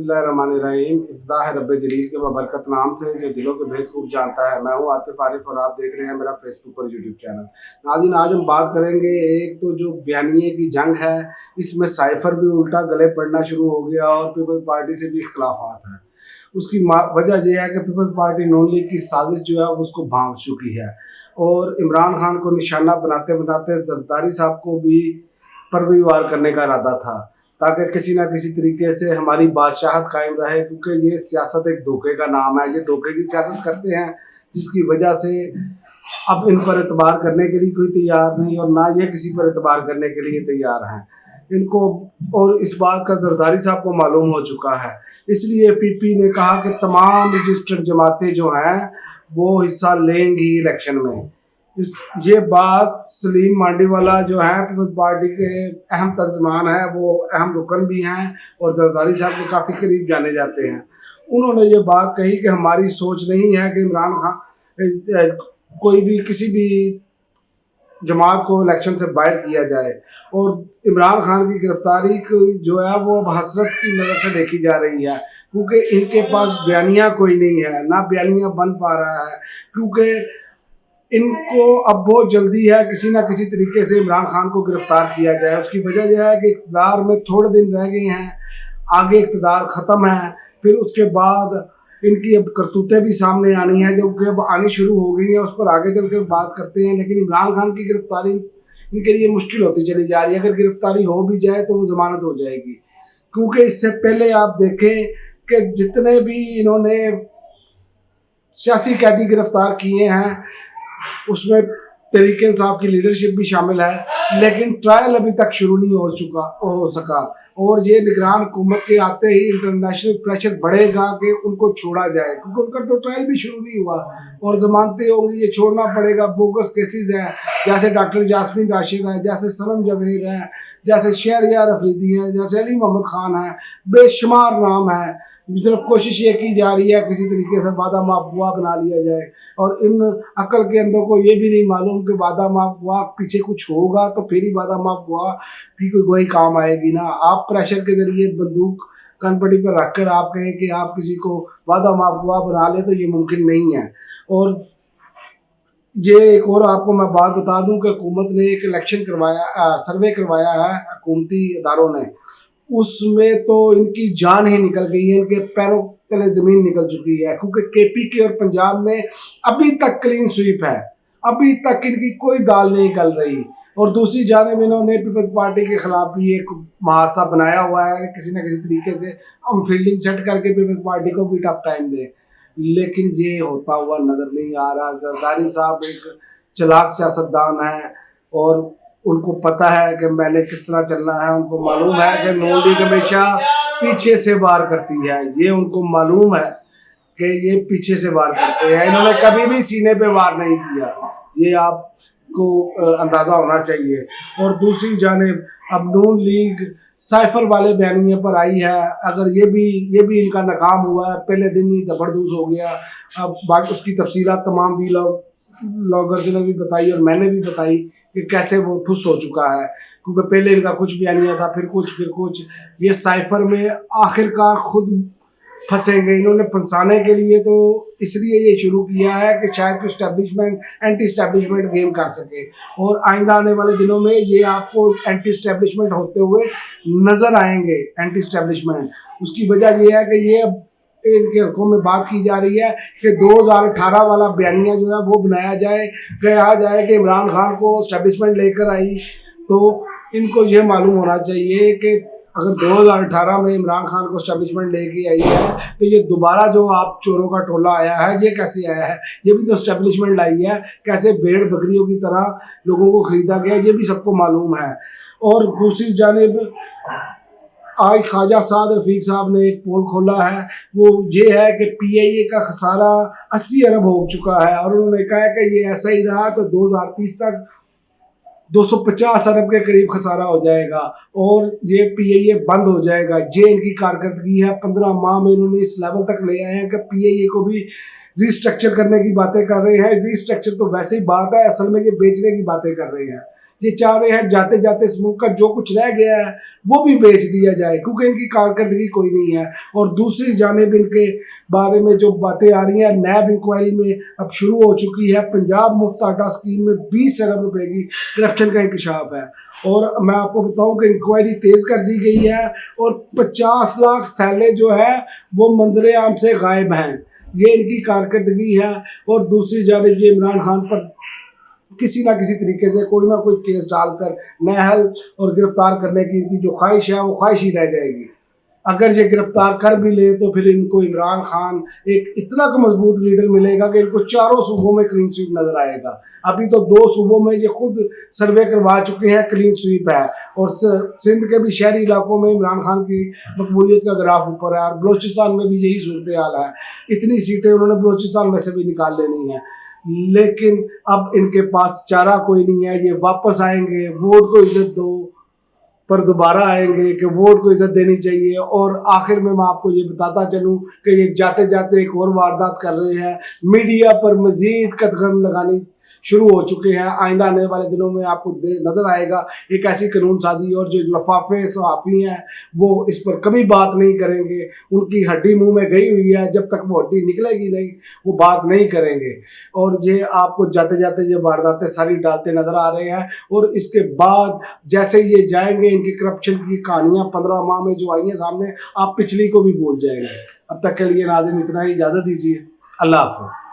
बिस्मिल्लाहिर्रहमानिर्रहीम। इब्तिदा है रब्बे जलील के बबरकत नाम से जो दिलों के भेद खूब जानता है। मैं हूँ आतिफ आरिफ और आप देख रहे हैं मेरा फेसबुक और यूट्यूब चैनल। नाज़रीन, आज हम बात करेंगे एक तो जो बयानिए की जंग है, इसमें साइफर भी उल्टा गले पड़ना शुरू हो गया और पीपल्स पार्टी से भी इख्तलाफात हैं। उसकी वजह यह है कि पीपल्स पार्टी नून लीग की साजिश जो है उसको भांप चुकी है और इमरान खान को निशाना बनाते बनाते जरदारी साहब को भी पर भी वार करने का इरादा था, ताकि किसी ना किसी तरीके से हमारी बादशाहत कायम रहे। क्योंकि ये सियासत एक धोखे का नाम है, ये धोखे की सियासत करते हैं, जिसकी वजह से अब इन पर एतबार करने के लिए कोई तैयार नहीं और ना ये किसी पर एतबार करने के लिए तैयार हैं इनको। और इस बात का जरदारी साहब को मालूम हो चुका है, इसलिए पीपी ने कहा कि तमाम रजिस्टर्ड जमातें जो हैं वो हिस्सा लेंगी इलेक्शन में। ये बात सलीम मांडीवाला जो है पीपल्स पार्टी के अहम तर्जमान है, वो अहम रुकन भी हैं और जरदारी साहब के काफ़ी करीब जाने जाते हैं। उन्होंने ये बात कही कि हमारी सोच नहीं है कि इमरान खान कोई भी किसी भी जमात को इलेक्शन से बाहर किया जाए और इमरान खान की गिरफ्तारी जो है वो अब हसरत की नज़र से देखी जा रही है, क्योंकि इनके पास बयानिया कोई नहीं है, ना बयानिया बन पा रहा है। क्योंकि इनको अब बहुत जल्दी है किसी ना किसी तरीके से इमरान खान को गिरफ्तार किया जाए। उसकी वजह यह है कि इक़्तिदार में थोड़े दिन रह गए हैं, आगे इक़्तिदार ख़त्म है, फिर उसके बाद इनकी अब करतूतें भी सामने आनी है, जो कि अब आनी शुरू हो गई हैं, उस पर आगे चलकर बात करते हैं। लेकिन इमरान खान की गिरफ्तारी इनके लिए मुश्किल होती चली जा रही है। अगर गिरफ्तारी हो भी जाए तो वो ज़मानत हो जाएगी, क्योंकि इससे पहले आप देखें कि जितने भी इन्होंने सियासी कैदी गिरफ्तार किए हैं उसमें तहरीक इंसाफ की लीडरशिप भी शामिल है, लेकिन ट्रायल अभी तक शुरू नहीं हो सका। और ये निगरान हुकूमत के आते ही इंटरनेशनल प्रेशर बढ़ेगा कि उनको छोड़ा जाए, क्योंकि उनका तो ट्रायल भी शुरू नहीं हुआ और जमानतें होंगी, ये छोड़ना पड़ेगा। बोगस केसेस हैं, जैसे डॉक्टर यास्मीन राशिद है, जैसे सनम जवेद है, जैसे शहरयार अफरीदी है, जैसे अली मोहम्मद खान है, बेशुमार नाम है। सिर्फ कोशिश ये की जा रही है किसी तरीके से वादा माफुआ बना लिया जाए, और इन अकल के अंदर को ये भी नहीं मालूम कि वादा माफुआ पीछे कुछ होगा तो फिर ही वादा माफुआ की कोई काम आएगी ना। आप प्रेशर के जरिए बंदूक कनपटी पर रखकर आप कहें कि आप किसी को वादा माफुआ बना ले, तो ये मुमकिन नहीं है। और ये एक और आपको मैं बात बता दूं कि हुकूमत ने एक इलेक्शन करवाया, सर्वे करवाया है हुकूमती इदारों ने, उसमें तो इनकी जान ही निकल गई है, इनके पैरों तले जमीन निकल चुकी है। क्योंकि केपी और पंजाब में अभी तक क्लीन स्वीप है, अभी तक इनकी कोई दाल नहीं गल रही। और दूसरी जानिब इन्होंने पीपल्स पार्टी के खिलाफ भी एक मुहासा बनाया हुआ है, किसी न किसी तरीके से हम फील्डिंग सेट करके पीपल्स पार्टी को भी टफ टाइम दें, लेकिन ये होता हुआ नजर नहीं आ रहा। जरदारी साहब एक चालाक सियासतदान है और उनको पता है कि मैंने किस तरह चलना है। उनको मालूम है कि नून लीग हमेशा पीछे से वार करती है, ये उनको मालूम है कि ये पीछे से वार करते हैं। इन्होंने कभी भी सीने पे वार नहीं किया, ये आपको अंदाजा होना चाहिए। और दूसरी जानिब अब नून लीग साइफर वाले बयानिए पर आई है। अगर ये भी इनका नाकाम हुआ है, पहले दिन ही जबरदस्त हो गया। अब बाकी उसकी तफसीलात तमाम भी ब्लॉगर्स ने भी बताई और मैंने भी बताई कि कैसे वो ठुस हो चुका है, क्योंकि पहले इनका कुछ बयानिया था, फिर कुछ ये साइफर में आखिरकार खुद फंसेंगे। इन्होंने फंसाने के लिए तो इसलिए ये शुरू किया है कि शायद कुछ एस्टैब्लिशमेंट एंटी एस्टैब्लिशमेंट गेम कर सके, और आइंदा आने वाले दिनों में ये आपको एंटी एस्टैब्लिशमेंट होते हुए नजर आएंगे। एंटी एस्टैब्लिशमेंट उसकी वजह ये है कि ये अब इनके हकों में बात की जा रही है कि 2018 वाला बयानिया जो है वो बनाया जाए, कहा जाए कि इमरान खान को एस्टैब्लिशमेंट लेकर आई। तो इनको ये मालूम होना चाहिए कि अगर 2018 में इमरान खान को एस्टैब्लिशमेंट लेके आई है, तो ये दोबारा जो आप चोरों का टोला आया है, ये कैसे आया है? ये भी तो एस्टैब्लिशमेंट लाई है, कैसे भेड़ बकरियों की तरह लोगों को खरीदा गया, ये भी सबको मालूम है। और दूसरी जानिब आज ख्वाजा साद रफीक साहब ने एक पोल खोला है, वो ये है कि पीआईए का खसारा 80 अरब हो चुका है, और उन्होंने कहा है कि ये ऐसा ही रहा तो 2030 तक 250 अरब के करीब खसारा हो जाएगा और ये पीआईए बंद हो जाएगा। ये इनकी कारकर्दगी है। 15 माह में इन्होंने इस लेवल तक ले आए हैं कि पीआईए को भी रिस्ट्रक्चर करने की बातें कर रहे हैं। रिस्ट्रक्चर तो वैसे ही बात है, असल में ये बेचने की बातें कर रहे हैं। ये चाह रहे हैं जाते जाते इस मुल्क का जो कुछ रह गया है वो भी बेच दिया जाए, क्योंकि इनकी कारकर्दगी कोई नहीं है। और दूसरी जानिब इनके बारे में जो बातें आ रही हैं, नैब इंक्वायरी में अब शुरू हो चुकी है। पंजाब मुफ्त आटा स्कीम में 20 अरब रुपए की करप्शन का इंकशाफ है। और मैं आपको बताऊं कि इंक्वायरी तेज कर दी गई है और 50 लाख थैले जो है वो मंजरे आम से गायब हैं। ये इनकी कारकर्दगी है। और दूसरी जानिब ये इमरान खान पर किसी ना किसी तरीके से कोई ना कोई केस डालकर नहल और गिरफ्तार करने की इनकी जो ख्वाहिश है वो ख्वाहिश ही रह जाएगी। अगर ये गिरफ्तार कर भी ले तो फिर इनको इमरान खान एक इतना का मजबूत लीडर मिलेगा कि इनको चारों सूबों में क्लीन स्वीप नजर आएगा। अभी तो 2 सूबों में ये खुद सर्वे करवा चुके हैं, क्लीन स्वीप है। और सिंध के भी शहरी इलाकों में इमरान खान की मकबूलियत का ग्राफ ऊपर है। और बलोचिस्तान में भी यही सूरत हाल है। इतनी सीटें उन्होंने बलोचिस्तान में से भी निकाल लेनी है, लेकिन अब इनके पास चारा कोई नहीं है। ये वापस आएंगे, वोट को इज्जत दो पर दोबारा आएंगे कि वोट को इज्जत देनी चाहिए। और आखिर में मैं आपको ये बताता चलूं कि ये जाते जाते एक और वारदात कर रहे हैं, मीडिया पर मजीद कदम लगानी शुरू हो चुके हैं। आइंदा आने वाले दिनों में आपको नजर आएगा एक ऐसी कानून साजी, और जो लफाफे सहाफ़ी हैं वो इस पर कभी बात नहीं करेंगे। उनकी हड्डी मुंह में गई हुई है, जब तक वो हड्डी निकलेगी नहीं वो बात नहीं करेंगे। और ये आपको जाते जाते ये वारदातें सारी डालते नजर आ रहे हैं। और इसके बाद जैसे ये जाएंगे, इनकी करप्शन की कहानियां 15 माह में जो आई हैं सामने, आप पिछली को भी भूल जाएंगे। अब तक के लिए नाज़रीन इतना ही, इजाजत दीजिए। अल्लाह हाफ़िज़।